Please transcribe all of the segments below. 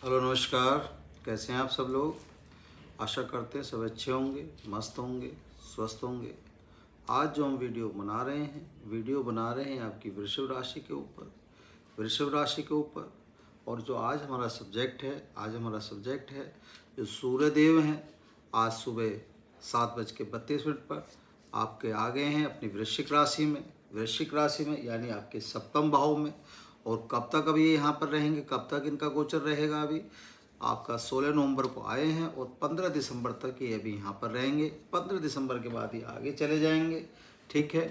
Hello नमस्कार। कैसे हैं आप सब लोग। आशा करते हैं सब अच्छे होंगे, मस्त होंगे, स्वस्थ होंगे। आज जो हम वीडियो बना रहे हैं आपकी वृषभ राशि के ऊपर। और जो आज हमारा सब्जेक्ट है जो सूर्य देव हैं। आज सुबह 7:32 पर आपके आ गए हैं अपनी वृश्चिक राशि में यानी आपके सप्तम भाव में। और कब तक अभी ये यहाँ पर रहेंगे, कब तक इनका गोचर रहेगा। अभी आपका 16 नवंबर को आए हैं और 15 दिसंबर तक ये अभी यहाँ पर रहेंगे। 15 दिसंबर के बाद ये आगे चले जाएंगे। ठीक है,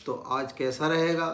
तो आज कैसा रहेगा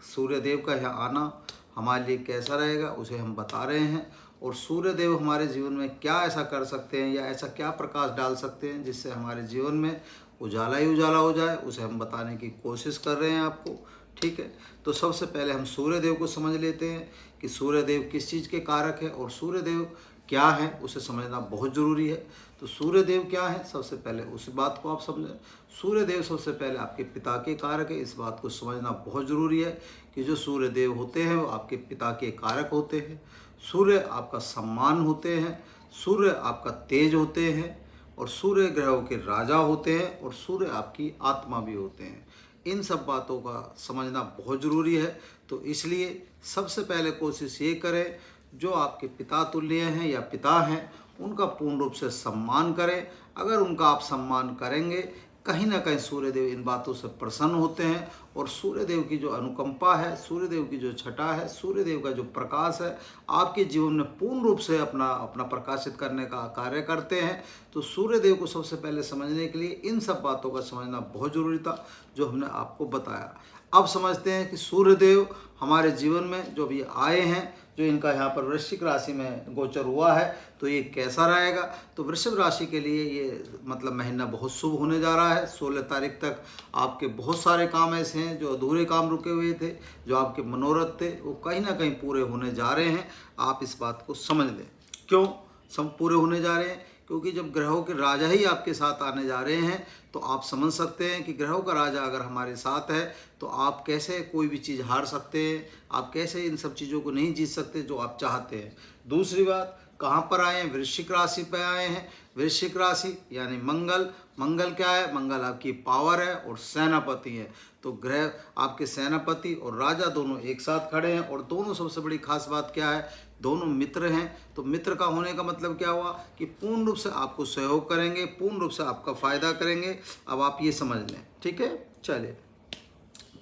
सूर्य देव का यहाँ आना हमारे लिए कैसा रहेगा उसे हम बता रहे हैं। और सूर्य देव हमारे जीवन में क्या ऐसा कर सकते हैं या ऐसा क्या प्रकाश डाल सकते हैं जिससे हमारे जीवन में उजाला ही उजाला हो जाए, उसे हम बताने की कोशिश कर रहे हैं आपको। ठीक है, तो सबसे पहले हम सूर्य देव को समझ लेते हैं कि सूर्य देव किस चीज़ के कारक है और सूर्य देव क्या है उसे समझना बहुत ज़रूरी है। तो सूर्य देव क्या है, सबसे पहले उस बात को आप समझें। सूर्य देव सबसे पहले आपके पिता के कारक है। इस बात को समझना बहुत ज़रूरी है कि जो सूर्य देव होते हैं वो आपके पिता के कारक होते हैं। सूर्य आपका सम्मान होते हैं, सूर्य आपका तेज होते हैं और सूर्य ग्रहों के राजा होते हैं और सूर्य आपकी आत्मा भी होते हैं। इन सब बातों का समझना बहुत ज़रूरी है। तो इसलिए सबसे पहले कोशिश ये करें जो आपके पिता तुल्य हैं या पिता हैं उनका पूर्ण रूप से सम्मान करें। अगर उनका आप सम्मान करेंगे कहीं ना कहीं सूर्यदेव इन बातों से प्रसन्न होते हैं और सूर्यदेव की जो अनुकंपा है, सूर्यदेव की जो छटा है, सूर्यदेव का जो प्रकाश है आपके जीवन में पूर्ण रूप से अपना प्रकाशित करने का कार्य करते हैं। तो सूर्यदेव को सबसे पहले समझने के लिए इन सब बातों का समझना बहुत ज़रूरी था जो हमने आपको बताया। अब समझते हैं कि सूर्यदेव हमारे जीवन में जो भी आए हैं, जो इनका यहाँ पर वृश्चिक राशि में गोचर हुआ है तो ये कैसा रहेगा। तो वृषभ राशि के लिए ये मतलब महीना बहुत शुभ होने जा रहा है। 16 तारीख तक आपके बहुत सारे काम ऐसे हैं जो अधूरे काम रुके हुए थे, जो आपके मनोरथ थे वो कहीं ना कहीं पूरे होने जा रहे हैं। आप इस बात को समझ लें। क्यों सब पूरे होने जा रहे हैं, क्योंकि जब ग्रहों के राजा ही आपके साथ आने जा रहे हैं तो आप समझ सकते हैं कि ग्रहों का राजा अगर हमारे साथ है तो आप कैसे कोई भी चीज़ हार सकते हैं, आप कैसे इन सब चीज़ों को नहीं जीत सकते जो आप चाहते हैं। दूसरी बात, कहाँ पर आए हैं, वृश्चिक राशि पर आए हैं। वृश्चिक राशि यानी मंगल क्या है, मंगल आपकी पावर है और सेनापति है। तो ग्रह आपके सेनापति और राजा दोनों एक साथ खड़े हैं और दोनों सबसे बड़ी खास बात क्या है, दोनों मित्र हैं। तो मित्र का होने का मतलब क्या हुआ कि पूर्ण रूप से आपको सहयोग करेंगे, पूर्ण रूप से आपका फायदा करेंगे। अब आप ये समझ लें। ठीक है, चलिए।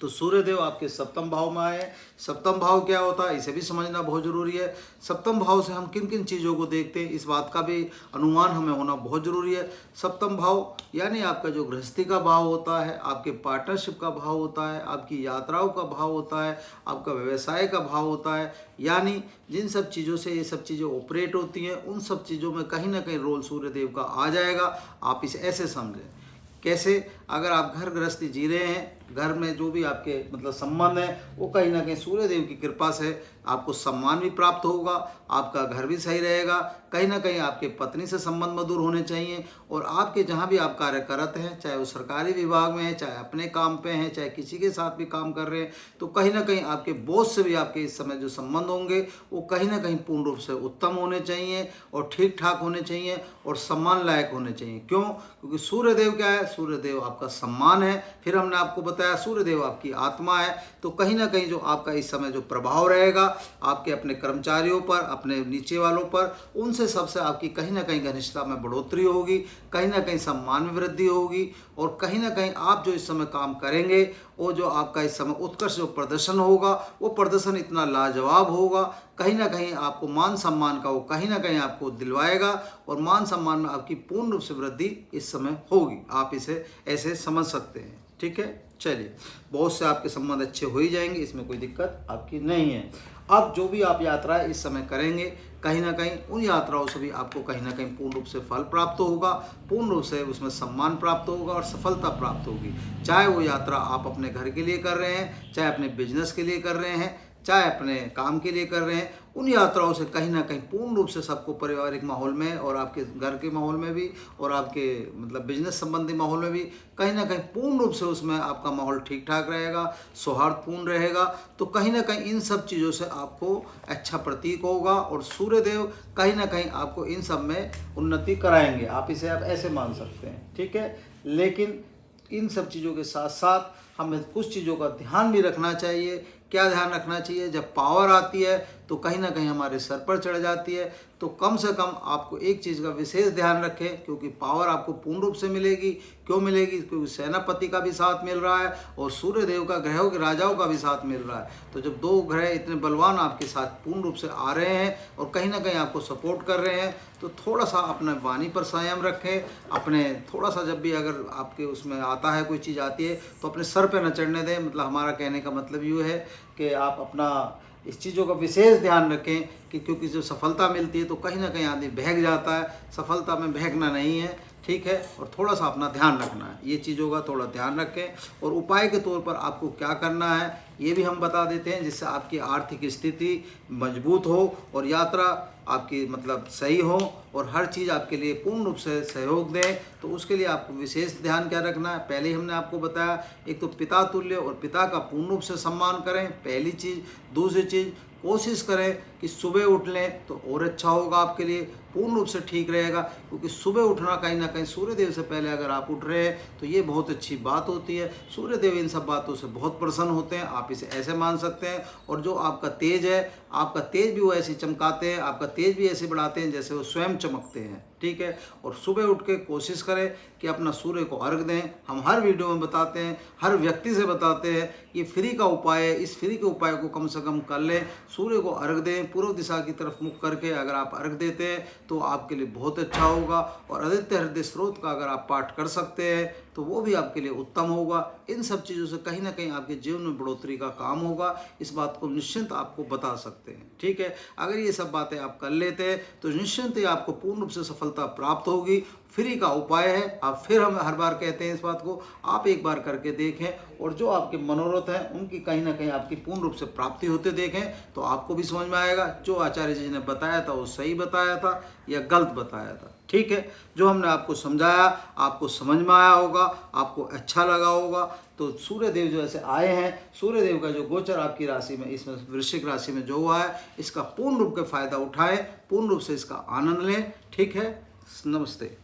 तो सूर्यदेव आपके सप्तम भाव में आए। सप्तम भाव क्या होता है इसे भी समझना बहुत ज़रूरी है। सप्तम भाव से हम किन किन चीज़ों को देखते हैं इस बात का भी अनुमान हमें होना बहुत ज़रूरी है। सप्तम भाव यानी आपका जो गृहस्थी का भाव होता है, आपके पार्टनरशिप का भाव होता है, आपकी यात्राओं का भाव होता है, आपका व्यवसाय का भाव होता है। यानी जिन सब चीज़ों से ये सब चीज़ें ऑपरेट होती हैं उन सब चीज़ों में कहीं ना कहीं रोल सूर्यदेव का आ जाएगा। आप इसे ऐसे समझें। कैसे, अगर आप घर गृहस्थी जी रहे हैं, घर में जो भी आपके मतलब संबंध है वो कहीं ना कहीं सूर्यदेव की कृपा से आपको सम्मान भी प्राप्त होगा, आपका घर भी सही रहेगा। कहीं ना कहीं आपके पत्नी से संबंध मधुर होने चाहिए और आपके जहाँ भी आप कार्य करते हैं, चाहे वो सरकारी विभाग में है, चाहे अपने काम पे हैं, चाहे किसी के साथ भी काम कर रहे हैं, तो कहीं ना कहीं आपके बॉस से भी आपके इस समय जो संबंध होंगे वो कहीं ना कहीं पूर्ण रूप से उत्तम होने चाहिए और ठीक ठाक होने चाहिए और सम्मान लायक होने चाहिए। क्यों, क्योंकि सूर्यदेव क्या है, सूर्यदेव आपका सम्मान है। फिर हमने आपको बताया सूर्यदेव आपकी आत्मा है। तो कहीं ना कहीं जो आपका इस समय जो प्रभाव रहेगा आपके अपने कर्मचारियों पर, अपने नीचे वालों पर, उनसे सबसे आपकी कहीं ना कहीं घनिष्ठता में बढ़ोतरी होगी, कहीं ना कहीं सम्मान में वृद्धि होगी और कहीं ना कहीं आप जो इस समय काम करेंगे वो जो आपका इस समय उत्कृष्ट जो प्रदर्शन होगा वो प्रदर्शन इतना लाजवाब होगा, कहीं ना कहीं आपको मान सम्मान का वो कहीं ना कहीं आपको दिलवाएगा और मान सम्मान में आपकी पूर्ण रूप से वृद्धि इस समय होगी। आप इसे ऐसे समझ सकते हैं। ठीक है, चलिए। बहुत से आपके संबंध अच्छे हो ही जाएंगे, इसमें कोई दिक्कत आपकी नहीं है। अब जो भी आप यात्राएं इस समय करेंगे कहीं ना कहीं उन यात्राओं से भी आपको कहीं ना कहीं पूर्ण रूप से फल प्राप्त होगा, पूर्ण रूप से उसमें सम्मान प्राप्त होगा और सफलता प्राप्त होगी। चाहे वो यात्रा आप अपने घर के लिए कर रहे हैं, चाहे अपने बिजनेस के लिए कर रहे हैं, चाहे अपने काम के लिए कर रहे हैं, उन यात्राओं से कहीं ना कहीं पूर्ण रूप से सबको पारिवारिक माहौल में और आपके घर के माहौल में भी और आपके मतलब बिजनेस संबंधी माहौल में भी कहीं ना कहीं पूर्ण रूप से उसमें आपका माहौल ठीक ठाक रहेगा, सौहार्दपूर्ण रहेगा। तो कहीं ना कहीं इन सब चीज़ों से आपको अच्छा प्रतीक होगा और सूर्यदेव कहीं ना कहीं आपको इन सब में उन्नति कराएंगे। आप इसे आप ऐसे मान सकते हैं, ठीक है। लेकिन इन सब चीज़ों के साथ साथ हमें कुछ चीज़ों का ध्यान भी रखना चाहिए। क्या ध्यान रखना चाहिए? जब पावर आती है तो कहीं ना कहीं हमारे सर पर चढ़ जाती है, तो कम से कम आपको एक चीज़ का विशेष ध्यान रखें, क्योंकि पावर आपको पूर्ण रूप से मिलेगी। क्यों मिलेगी? क्योंकि सेनापति का भी साथ मिल रहा है और सूर्यदेव का, ग्रहों के राजाओं का भी साथ मिल रहा है। तो जब दो ग्रह इतने बलवान आपके साथ पूर्ण रूप से आ रहे हैं और कहीं ना कहीं आपको सपोर्ट कर रहे हैं, तो थोड़ा सा अपने वाणी पर संयम रखें। अपने थोड़ा सा जब भी अगर आपके उसमें आता है, कोई चीज़ आती है, तो अपने सर पे न चढ़ने दें। मतलब हमारा कहने का मतलब ये है कि आप अपना इस चीज़ों का विशेष ध्यान रखें कि क्योंकि जब सफलता मिलती है तो कहीं ना कहीं आदमी बहक जाता है। सफलता में बहकना नहीं है, ठीक है। और थोड़ा सा अपना ध्यान रखना है, ये चीज़ों का थोड़ा ध्यान रखें। और उपाय के तौर पर आपको क्या करना है ये भी हम बता देते हैं, जिससे आपकी आर्थिक स्थिति मजबूत हो और यात्रा आपकी मतलब सही हो और हर चीज़ आपके लिए पूर्ण रूप से सहयोग दें। तो उसके लिए आपको विशेष ध्यान क्या रखना है? पहले ही हमने आपको बताया, एक तो पिता तुल्य और पिता का पूर्ण रूप से सम्मान करें, पहली चीज़। दूसरी चीज़, कोशिश करें कि सुबह उठ लें तो और अच्छा होगा, आपके लिए पूर्ण रूप से ठीक रहेगा। क्योंकि सुबह उठना कहीं ना कहीं सूर्यदेव से पहले अगर आप उठ रहे हैं तो ये बहुत अच्छी बात होती है। सूर्यदेव इन सब बातों से बहुत प्रसन्न होते हैं, आप इसे ऐसे मान सकते हैं। और जो आपका तेज है, आपका तेज भी वो ऐसे चमकाते हैं, आपका तेज भी ऐसे बढ़ाते हैं जैसे वो स्वयं चमकते हैं, ठीक है। और सुबह उठ के कोशिश करें कि अपना सूर्य को अर्घ दें। हम हर वीडियो में बताते हैं, हर व्यक्ति से बताते हैं, ये फ्री का उपाय है। इस फ्री के उपाय को कम से कम कर लें। सूर्य को अर्घ दें, पूर्व दिशा की तरफ मुख करके अगर आप अर्घ देते हैं तो आपके लिए बहुत अच्छा होगा। और आदित्य हृदय स्रोत का अगर आप पाठ कर सकते हैं तो वो भी आपके लिए उत्तम होगा। इन सब चीज़ों से कहीं ना कहीं आपके जीवन में बढ़ोतरी का काम होगा, इस बात को निश्चिंत आपको बता सकते हैं, ठीक है। अगर ये सब बातें आप कर लेते हैं तो निश्चिंत ही आपको पूर्ण रूप से सफलता प्राप्त होगी। फ्री का उपाय है, आप फिर हम हर बार कहते हैं इस बात को, आप एक बार करके देखें और जो आपके मनोरथ हैं उनकी कहीं ना कहीं आपकी पूर्ण रूप से प्राप्ति होते देखें तो आपको भी समझ में आएगा जो आचार्य जी ने बताया था वो सही बताया था या गलत बताया था, ठीक है। जो हमने आपको समझाया आपको समझ में आया होगा, आपको अच्छा लगा होगा। तो सूर्यदेव जो ऐसे आए हैं, सूर्यदेव का जो गोचर आपकी राशि में, इसमें वृश्चिक राशि में जो हुआ है, इसका पूर्ण रूप का फायदा उठाएं, पूर्ण रूप से इसका आनंद लें, ठीक है। नमस्ते।